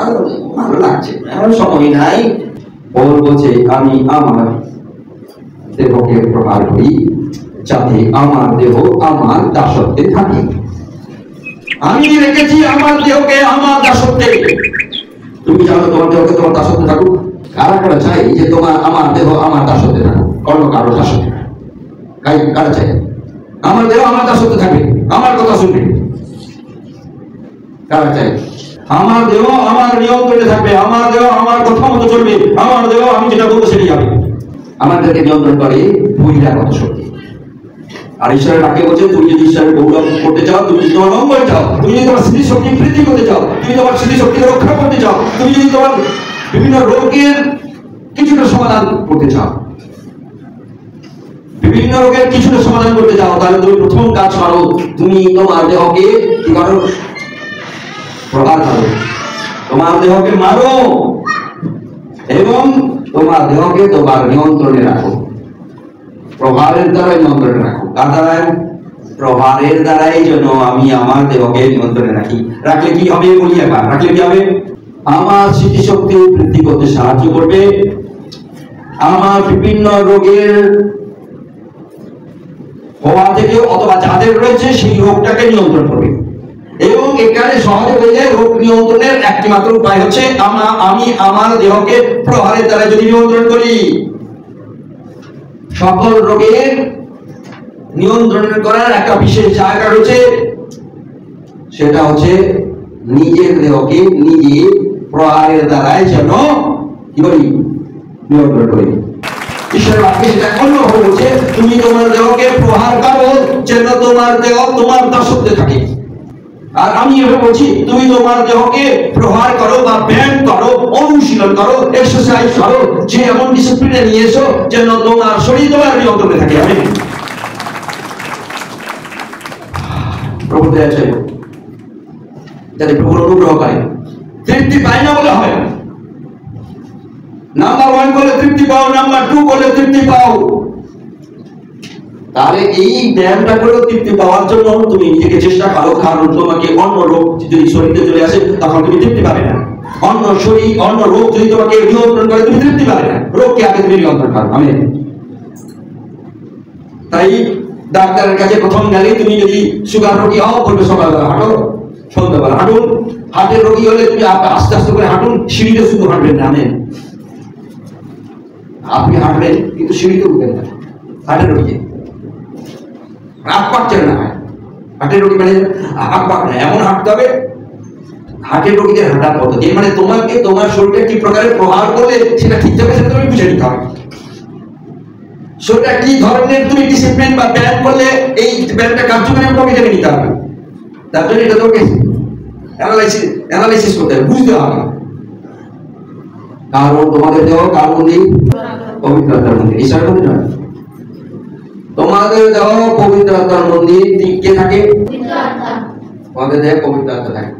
S1: ভালো লাগছে, আমার সময় নাই। ওর বলছে আমি আমার দেহকে প্রহার করি যাতে আমার দেহ আমার দাসত্বে থাকে। আমি রেখেছি আমার দেহকে আমার দাসত্বে। তুমি জানো তোমার দেহকে তোমার দাসত্বে থাকুক? কারা কারা চাই যে তোমার আমার দেহ আমার দাসত্বে থাকুক, অন্য কারো দাসত্বে? কারা চাই আমার দেহ আমার দাসত্বে থাকবে, আমার কথা শুনবে? কারা চাই আমার দেহ আমার নিয়ন্ত্রণে থাকবে, আমার দেহ আমার কথা মতো চলবে, আমার দেহ আমি যেটা বলবো সেটাই যাবে? আমাদেরকে নিয়ন্ত্রণ করে বহিরাগত শক্তি। আর ঈশ্বরের বাক্যে বলছে, তুমি যদি ঈশ্বরের গৌরব করতে চাও, তুমি যদি তোমার মঙ্গল চাও, তুমি যদি তোমার স্মৃতিশক্তি বৃদ্ধি করতে চাও, তুমি তোমার স্মৃতিশক্তিকে রক্ষা করতে চাও, তুমি যদি তোমার বিভিন্ন রোগের কিছুটা সমাধান করতে চাও, বিভিন্ন রোগের কিছুটা সমাধান করতে চাও, তাহলে তুমি প্রথম কাজ করো, তুমি তোমার দেহকে কি করো? প্রহার করো, তোমার দেহকে মারো এবং তোমার দেহকে তোমার নিয়ন্ত্রণে রাখো। প্রহারের দ্বারাই নিয়ন্ত্রণে রাখো। কার দ্বারাই? প্রহারের দ্বারাই যেন আমি আমার দেহকে নিয়ন্ত্রণে রাখি। রাখলে কি হবে বলি একবার, রাখলে কি হবে? আমার স্মৃতিশক্তি বৃদ্ধি করতে সাহায্য করবে, আমার বিভিন্ন রোগের হওয়া থেকে অথবা যাদের রয়েছে সেই রোগটাকে নিয়ন্ত্রণ করবে। এবং এখানে সহজে হয়ে যায় রোগ নিয়ন্ত্রণের একটি মাত্র উপায় হচ্ছে আমি আমার দেহকে প্রহারের দ্বারা যদি নিয়ন্ত্রণ করি। সকল রোগের নিয়ন্ত্রণ করার একটা বিশেষ জায়গা রয়েছে, সেটা হচ্ছে নিজের দেহকে নিজে প্রহারের দ্বারাই যেন কি করি? নিয়ন্ত্রণ করি। ঈশ্বরের বাক্যে সেটা অন্যভাবে বলছে, তুমি তোমার দেহকে প্রহার করো যেন তোমার দেহ তোমার দাসত্বে থাকে। আর আমি এভাবে বলছি, তুমি তোমার দেহকে প্রহার করো বা ব্যায়াম করো, অনুশীলন করো, এক্সারসাইজ করো, যে এমন ডিসিপ্লিনে নিয়ে এসো যেন তোমার শরীর তোমার নিয়ন্ত্রণে থাকে। আমি প্রভু দয়া চাইব যাতে প্রভুর অনুগ্রহ করে। তৃপ্তি পাই না বলে হবে না। নাম্বার 1 করলে তৃপ্তি পাও, নাম্বার 2 করলে তৃপ্তি পাও। তাহলে এই ব্যায়ামটা করেও তৃপ্তি পাওয়ার জন্য তুমি নিজেকে চেষ্টা করো, কারণ তোমাকে অন্য রোগ যদি শরীরে চলে আসে তখন তুমি তৃপ্তি পাবে না। অন্য রোগ যদি তোমাকে নিয়ন্ত্রণ করে তুমি তৃপ্তি পাবে না। রোগকে আগে তুমি নিয়ন্ত্রণ করো। আমি তাই ডাক্তারের কাছে প্রথম গেলে তুমি যদি সুগার রোগী হও, বলবে সকালবেলা হাঁটো, সন্ধ্যাবেলা হাঁটুন। হার্টের রোগী হলে তুমি আস্তে আস্তে করে হাঁটুন, সিঁড়িতে শুধু হাঁটবেন না। আপনি হাঁটবেন কিন্তু সিঁড়িতে উঠবেন না। হার্টের রোগীকে হাত পাক চলে না। হার্টের রোগী মানে হাত পাক না, এমন হাঁটতে হবে হার্টের রোগীদের হাঁটার পদ্ধতি। মানে তোমাকে তোমার শরীরটা কি প্রকারে প্রহার করলে সেটা ঠিক যাবে, সেটা তুমি বুঝে নিতে হবে। শরীরটা কি ধরনের তুমি ডিসিপ্লিন বা ব্যায়াম করলে এই ব্যায়ামটা কার্যকরী হবে জেনে নিতে হবে। তার জন্য এটা তোমাকে অ্যানালাইসিস করতে হবে, বুঝতে হবে। কারণ তোমাদের দেহ কার মন্দির? পবিত্র আত্মার মন্দির, ঈশ্বরের মন্দির নয়। তোমাদের দেহ পবিত্র আত্মার মন্দির। কে থাকে? তোমাদের দেহে পবিত্র আত্মা থাকে।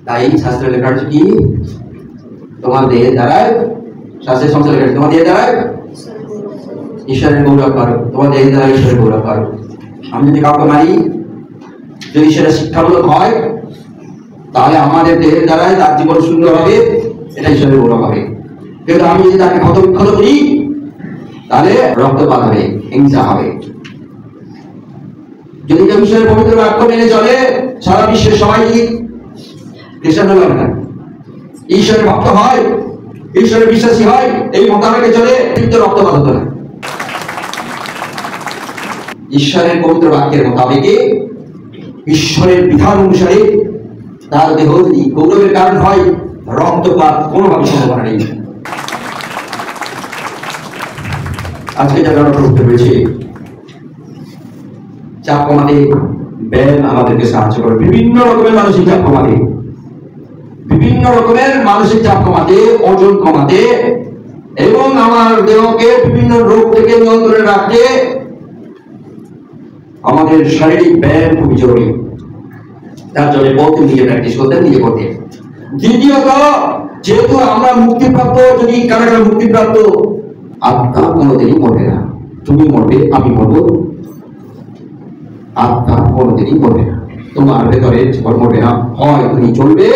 S1: তাই শাস্ত্রে লেখা আছে কি? তোমার দেহের দ্বারাই, শাস্ত্রের সংসার লেখা আছে তোমার দেহের দ্বারাই ঈশ্বরের গৌরব করো, তোমার দেহের দ্বারা ঈশ্বরের গৌরব করো। আমি যদি কাউকে মারি, যদি সেটা শিক্ষামূলক হয়, তাহলে আমাদের দেহের দ্বারাই তার জীবন সুন্দর হবে, এটা ঈশ্বরের গৌরব হবে। কিন্তু আমি যদি তাকে ক্ষত বিক্ষত করি, তাহলে রক্তপাত হবে, হিংসা হবে। যদি কেউ ঈশ্বরের পবিত্র বাক্য মেনে চলে, সারা বিশ্বের সবাই খ্রিস্টান হবে না, ঈশ্বরের ভক্ত হয়, ঈশ্বরের বিশ্বাসী হয়, এই মোতাবেকে চলে, কিন্তু রক্তপাত হতো না। ঈশ্বরের পবিত্র বাক্যের মোতাবেকে, ঈশ্বরের বিধান অনুসারে তার দেহ যদি গৌরবের কারণ হয়, রক্তপাত কোনোভাবে সম্ভাবনা নেই। আজকে যারা উঠতে পেরেছে, চাপ কমাতে ব্যায়াম আমাদেরকে সাহায্য করে। বিভিন্ন রকমের মানসিক চাপ কমাতে, বিভিন্ন রকমের মানসিক চাপ কমাতে, ওজন কমাতে এবং আমার দেহকে বিভিন্ন রোগ থেকে নিয়ন্ত্রণে রাখতে আমাদের শারীরিক ব্যায়াম খুবই জরুরি। তার জন্য বলতে নিজে প্র্যাকটিস করতে, নিজে করতে। দ্বিতীয়ত, যেহেতু আমরা মুক্তিপ্রাপ্ত, যদি কারা কারা মুক্তিপ্রাপ্ত, আত্মা কোনোদিনই মরবে না। তুমি মরবে, আমি মরবো, আত্মা কোনোদিনই মরবে না। তোমার ভেতরে মরবে না। হয় তুমি চলবে,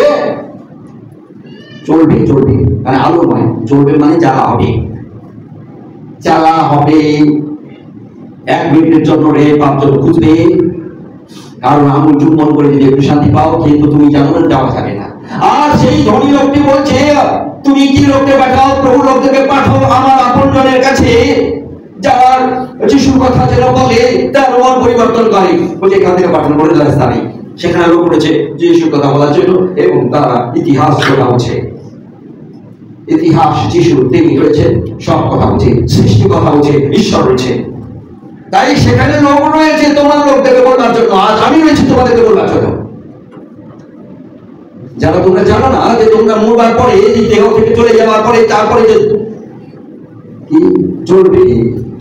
S1: চলবে চলবে মানে আলো নয়, চলবে মানে জ্বালা হবে, জ্বালা হবে। 1 মিনিটের জন্য রে পাঁচজন খুঁজবে, কারণ আমল চুম্বন করে যদি একটু শান্তি পাও, কিন্তু তুমি জানো না যাওয়া যাবে না। আর সেই ধনী লোকটি বলছে, তুমি কি লোককে পাঠাও? প্রভু লোকদেরকে পাঠাও আমার আপনজনের কাছে, যার যিশুর কথা যেন বলে তার মন পরিবর্তন করে। বলছে এখান থেকে পাঠানো বলে তার স্থানে, সেখানে লোক করেছে যিশুর কথা বলার জন্য, এবং তারা ইতিহাস কথা বলছে। ইতিহাস যিশুর, তিনি রয়েছে, সব কথা বলছে, সৃষ্টি কথা বলছে, ঈশ্বর রয়েছে। তাই সেখানে লোক রয়েছে তোমার লোকদেরকে বলবার জন্য, আজ আমি রয়েছি তোমাদেরকে বলবার জন্য। যারা তোমরা জানো না যে তোমরা মরবার পরে, এই দেহ থেকে চলে যাওয়ার পরে, তারপরে যে কি চলবে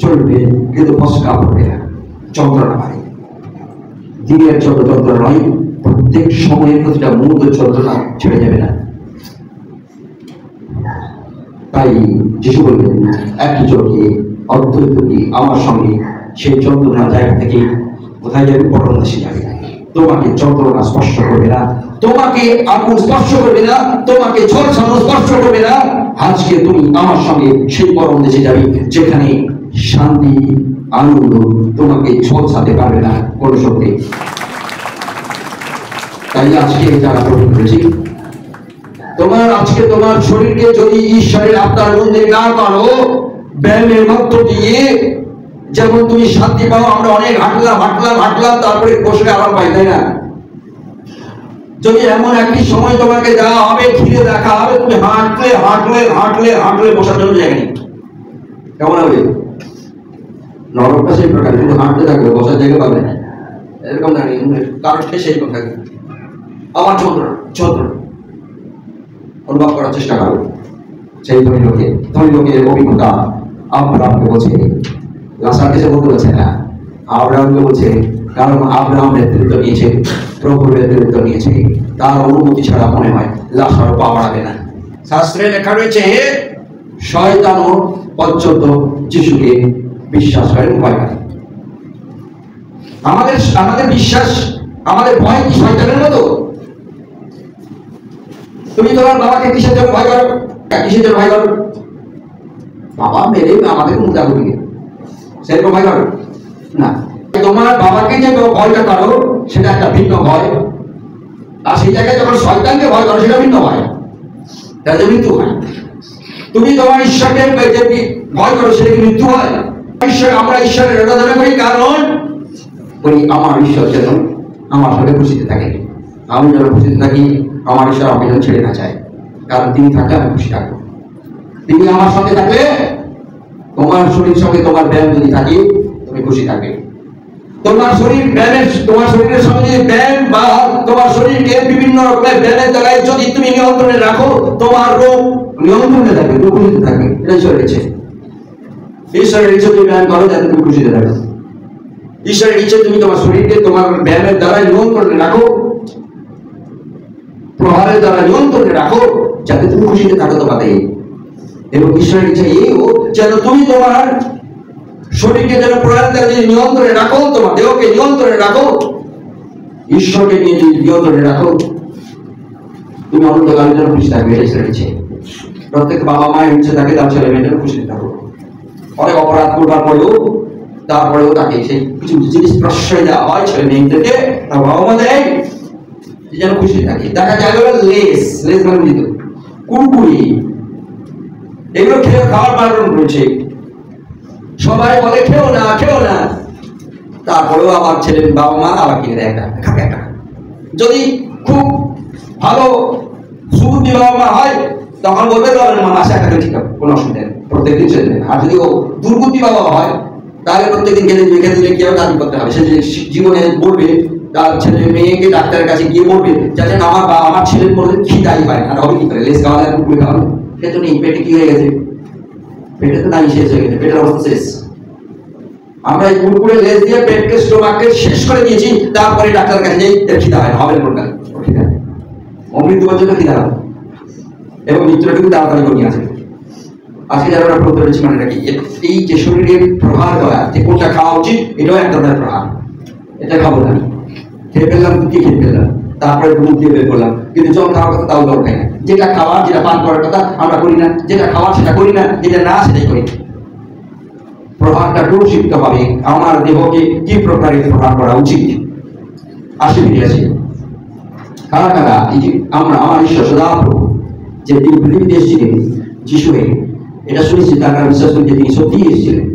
S1: চলবে, কিন্তু ফসকা পড়বে না, যন্ত্রণা পায়। দিনের ছোট যন্ত্রণা নয়, প্রত্যেক সময়ের প্রতিটা মুহূর্ত যন্ত্রণা ছেড়ে যাবে না। তাই যিশু বললেন, একই চোখে অদ্বৈত কি আমার সঙ্গে, সেই যন্ত্রণা জায়গা থেকে কোথায় যাবে? পরমদেশে যাবে। তোমাকে যন্ত্রণা স্পর্শ করবে না, তোমাকে আগুন স্পর্শ করবে না, তোমাকে ঝলসানো স্পর্শ করবে না। আজকে তুমি আমার সঙ্গে সেই পরমদেশে যাবে, যেখানে শান্তি, আনন্দ তোমাকে ঝলসাতে পারবে না কোন শক্তি। তাই আজকে যারা প্রভু করেছি, আজকে তোমার শরীরকে যদি ঈশ্বরের আত্মার মন্দির না করো, ব্যায়ামের মধ্য দিয়ে যেমন তুমি শান্তি পাও। আমরা অনেক হাঁটলাম, তারপরে বসে আরাম পাই, তাই না? যদি এমন একটি সময় তোমাকে দেওয়া হবে, ঘিরে দেখা হবে, তুমি হাঁটলে বসার জন্য জায়গা নেই, কেমন হবে? নরকটা সেই প্রকার, কিন্তু হাঁটতে থাকবে, বসার জায়গা পাবে না, এরকম দাঁড়িয়ে কারণ সেইরকম থাকবে। আমার যন্ত্রণা অনুভব করার চেষ্টা করো। সেই ধনী লোকের অভিজ্ঞতা আব্রাহামকে বলছে, লাসারকে সে বলতে বলছে না, আব্রাহামকে বলছে, কারণ আব্রাহাম নেতৃত্ব নিয়েছে, প্রভুর নেতৃত্ব নিয়েছে, তার অনুমতি ছাড়া মনে হয় লাসার পা বাড়াবে না। শাস্ত্রে লেখা রয়েছে, শয়তানও পর্যন্ত যিশুকে বিশ্বাস করে, ভয় করে। আমাদের বিশ্বাস, আমাদের ভয় কি শয়তানের মতো? তুমি তোমার বাবাকে কিসের জন্য ভয় করো? কিসের জন্য ভয় করো? বাবা মেরে আমাদের মুদ্রা করবে, সেরকম ভয় করো না। তোমার বাবাকে যে ভয়টা করো, সেটা একটা ভিন্ন ভয়। আর সেই জায়গায় যখন শয়তানকে ভয় করো, সেটা ভিন্ন ভয়, তাতে মৃত্যু হয়। তুমি তোমার ঈশ্বরকে যে ভয় করো, সেটা কি মৃত্যু হয়? আমরা ঈশ্বরের আরাধনা করি, কারণ বলি আমার ঈশ্বর যেন আমার সঙ্গে খুশিতে থাকে। আমি যেন খুশিতে থাকি, আমার ঈশ্বর আমাকে যেন ছেড়ে না যায়, কারণ তিনি থাকলে আমি খুশি থাকবো। তিনি আমার সঙ্গে থাকলে, তোমার শরীরের সঙ্গে তোমার ব্যায়াম যদি থাকে, তুমি খুশি থাকবে। তোমার শরীরের সঙ্গে যদি ব্যায়াম বা তোমার শরীরকে বিভিন্ন রকমের ব্যায়ামের দ্বারাই যদি তুমি নিয়ন্ত্রণে রাখো, তোমার রোগ নিয়ন্ত্রণে থাকবে, খুশিতে থাকবে। এটাই চলেছে। ঈশ্বরের ইচ্ছে তুমি ব্যায়াম করো যাতে তুমি খুশিতে থাকো। ঈশ্বরের ইচ্ছে তুমি তোমার শরীরকে তোমার ব্যায়ামের দ্বারা নিয়ন্ত্রণে রাখো, প্রহারের দ্বারা নিয়ন্ত্রণে রাখো যাতে তুমি খুশিতে থাকো তোমাদের। এবং ঈশ্বরের ইচ্ছা এইও যেন তুমি তোমার শরীরকে যেন প্রহারের দ্বারা যদি নিয়ন্ত্রণে রাখো, তোমার দেহকে নিয়ন্ত্রণে রাখো, ঈশ্বরকে নিয়ে যদি নিয়ন্ত্রণে রাখো, তুমি অনন্তকালের জন্য খুশি থাকবে। এটা ঈশ্বরের ইচ্ছে। প্রত্যেক বাবা মায়ের ইচ্ছে থাকে তার ছেলে মেয়ের জন্য খুশি থাকো। অনেক অপরাধ করবার পরেও তারপরেও তাকে সেই কিছু কিছু জিনিস প্রশ্রয় দেওয়া হয় ছেলে মেয়েদেরকে, তার বাবা মা দেয় যেন খুশি থাকে। দেখা যায় লেস লেস মানে দিত কুরকুরি, এগুলো খেয়ে খাওয়ার বারণ রয়েছে। সবাই বলে খেও না খেও না, তারপরেও আবার ছেলে বাবা মা আবার কিনে দেয় একটা খাকে একটা। যদি খুব ভালো সুবুদ্ধি বাবা মা হয় তখন বলবে মাসে একটা ঠিক আছে, কোনো অসুবিধা নেই, প্রত্যেকদিন ছেলে দেবে। আর যদি ও দুর্বুদ্ধি বাবা হয় তাহলে প্রত্যেকদিন খেতে দিলে কি দাবি করতে হবে। সে জীবনে বলবে তার ছেলে মেয়েকে ডাক্তারের কাছে গিয়ে বলবে যাতে আমার ছেলের মধ্যে খিদাই পায়। আর হবে কি করে? লেস খাওয়ালে আর কুকুরে খাওয়ালে সে তো নেই, পেটে কি হয়ে গেছে? পেটে তো নাই, শেষ হয়ে গেছে, পেটের অবস্থা শেষ। আমরা এই কুকুরে লেস দিয়ে পেটকে স্টোমাককে শেষ করে দিয়েছি, তারপরে ডাক্তারের কাছে যাই খিদা হয় হবে না, কোনটা খিদা অমৃত পর্যন্ত খিদা হবে এবং মৃত্যুটা কিন্তু তাড়াতাড়ি করে নিয়ে আসে। আজকে যারা আমরা বলতে পেরেছি মানে কি এই যে শরীরের প্রহার করা, যে কোনটা খাওয়া উচিত এটাও এক ধরনের প্রহার। এটা খাবো না, খেয়ে ফেললাম, কি খেয়ে ফেললাম, তারপরে দুধ দিয়ে বের করলাম, কিন্তু জল খাওয়ার কথা তাও জল খাই না। যেটা খাওয়ার যেটা পান করার কথা আমরা করি না, যেটা খাওয়ার সেটা করি না, যেটা না সেটাই করি। প্রহারটা খুব শিখতে হবে আমার দেহকে কি প্রকারে প্রহার করা উচিত। আসে ফিরে আসি কারা কারা এই যে আমরা আমার ঈশ্বর সদাপ্রভু যে তিনি পৃথিবীতে এসেছিলেন যিশু হয়ে, এটা শুনেছি তারা বিশ্বাস করি যে তিনি সত্যিই এসেছিলেন,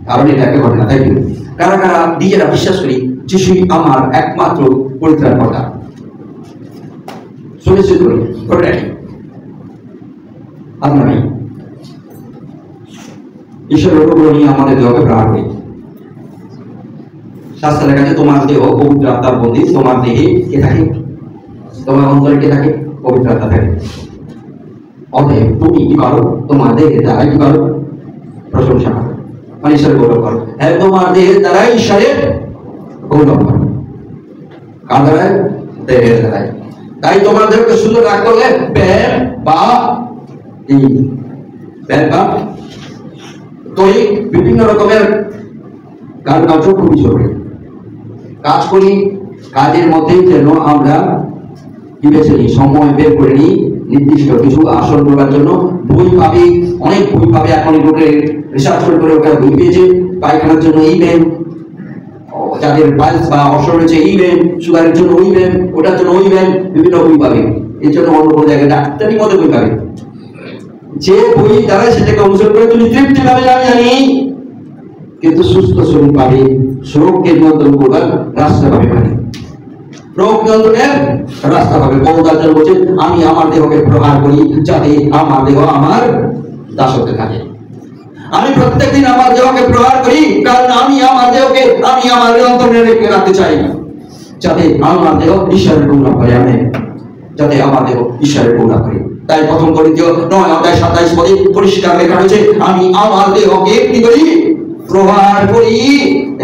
S1: কারণ এটা একটা ঘটনা, তাই কি? কারা কারা নিজেরা বিশ্বাস করি যিশুই আমার একমাত্র পরিত্রাণকর্তা? শুনেছি করে করে রাখি আপনারাই ঈশ্বরের অনুগ্রহ নিয়ে আমাদের দেহকে প্রহার করি। শাস্ত্রে লেখা আছে তোমার দেহ পবিত্র আত্মার বন্দী, তোমার দেহে কে থাকে? তোমার অন্তরে কে থাকে? পবিত্র আত্মা থাকে। অতএব তুমি কি করো? তোমার দেহের দ্বারা কি করো? প্রশংসা করো, মানে ঈশ্বরের গৌরব করো। হ্যাঁ, তোমার দেহের দ্বারা ঈশ্বরের গৌরব করো। কার দ্বারায়? দেহের দ্বারায়। তাই তোমার দেহকে সুন্দর রাখতে হলে ব্যায়াম বা দৈহিক বিভিন্ন রকমের কাজ খুবই জরুরি। কাজ করি, কাজের মধ্যেই যেন আমরা কি বেছে নিই, সময় বের করে নিই নির্দিষ্ট কিছু আসন করার জন্য। বই পাবে, অনেক বই পাবে, এখন লোকে রিসার্চ করে ওটা বই পেয়েছে। পায়খানার জন্য এই ব্যায়াম, যাদের পালস বা অসর রয়েছে এই ব্যায়াম, সুগারের জন্য ওই ব্যায়াম, ওটার জন্য ওই ব্যায়াম, বিভিন্ন বই পাবে। এর জন্য অন্য কোনো জায়গায় ডাক্তারি মতো বই পাবে। যে বই দ্বারা সেটাকে অনুসরণ করে তুমি তৃপ্তি পাবে আমি জানি, কিন্তু সুস্থ শরীর পাবে, রোগকে নিয়ন্ত্রণ করবার রাস্তা পাবে। মানে রোগ নিয়ন্ত্রণের রাস্তা পাবে। বহুদার্জন বলছে আমি আমার দেহকে প্রহার করি যাতে আমার দেহ আমার দাসত্বে থাকে। আমি প্রত্যেকদিন আমার দেহকে প্রহার করি কারণ আমি আমার দেহকে আমি আমার নিয়ন্ত্রণে রেখে রাখতে চাই, যাতে আমার দেহ ঈশ্বরের গৌরব করে। আমি যাতে আমার দেহ ঈশ্বরের গৌরব করে। তাই প্রথম করিন্থীয় 9:27 পদে পরিষ্কার লেখা রয়েছে আমি আমার দেহকে কি করি? প্রহার করি,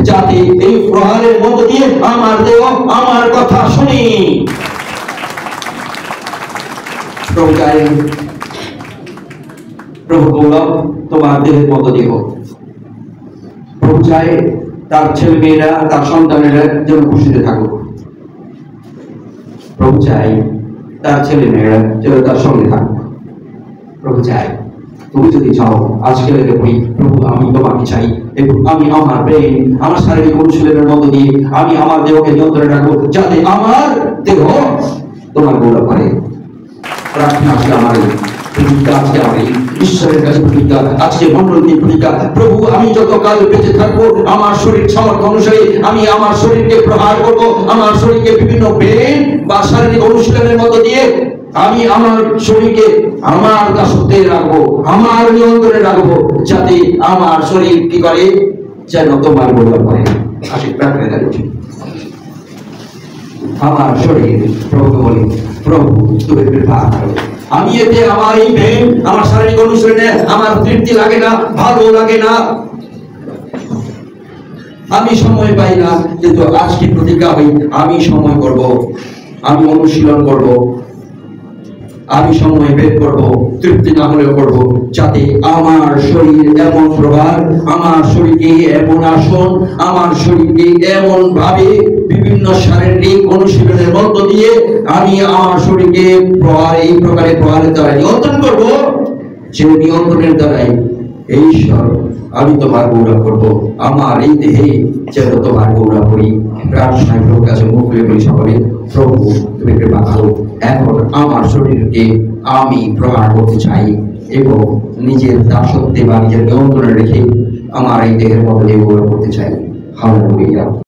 S1: যাতে এই প্রহারের মধ্য দিয়ে আমার দেহ আমার কথা শুনি। প্রভু চাই প্রভু গৌরব তোমার দেহের মধ্য দিয়ে হোক। প্রভু চাই তার ছেলে মেয়েরা, তার সন্তানেরা যেন খুশিতে থাকুক। প্রভু চাই তার ছেলে মেয়েরা যেন তার সঙ্গে থাকুক। প্রভু চাই তুমি যদি চাও আজকে লেগে বলি প্রভু আমি তোমাকে চাই এবং আমি আমার ব্রেন আমার শারীরিক অনুশীলনের মধ্য দিয়ে আমি আমার দেহকে নিয়ন্ত্রণে রাখবো যাতে আমার দেহ তোমার গৌরব করে। প্রার্থনা আজকে আমার প্রতিজ্ঞা, আজকে আমার ঈশ্বরের কাছে প্রতিজ্ঞা, আজকে মন্ডলীর প্রতিজ্ঞা। প্রভু আমি যতকাল বেঁচে থাকবো আমার শরীর সামর্থ্য অনুসারে আমি আমার শরীরকে প্রহার করবো, আমার শরীরকে বিভিন্ন ব্রেন বা শারীরিক অনুশীলনের মধ্য দিয়ে আমি আমার শরীরকে আমার দাসত্বে রাখবো, আমার নিয়ন্ত্রণে রাখবো, যাতে আমার শরীর কি করে? যেন তোমার গৌরব করে। আসি প্রার্থনা করছি। আমার শরীর প্রভু বলি প্রভু তুমি কৃপা করো। আমি এতে আমার এই ব্যায়াম, আমার শারীরিক অনুশীলনে আমার তৃপ্তি লাগে না, ভালো লাগে না, আমি সময় পাই না। কিন্তু আজকে প্রতিজ্ঞা হই, আমি সময় করব, আমি অনুশীলন করব, আমি সময় বের করব, তৃপ্তি না হলেও করব, যাতে আমার শরীর এমন প্রভাব, আমার শরীরকে এমন আসন, আমার শরীরকে এমন ভাবে বিভিন্ন শারীরিক অনুশীলনের মধ্য দিয়ে আমি আমার শরীরকে এই প্রকারে প্রহারের দ্বারা নিয়ন্ত্রণ করব, যে নিয়ন্ত্রণের দ্বারাই এই ঈশ্বর আমি তোমার গৌরব করব, আমার এই দেহে যেন তোমার গৌরব করি। প্রার্থনায় প্রভুর কাছে মুখ খুলে বলি সকলে, প্রভু তুমি কৃপা করো, এখন আমার শরীরকে আমি প্রহার করতে চাই এবং নিজের দাসত্বে বা নিজের নিয়ন্ত্রণে রেখে আমার এই দেহের মধ্যে গৌরব করতে চাই। হালেলুয়া।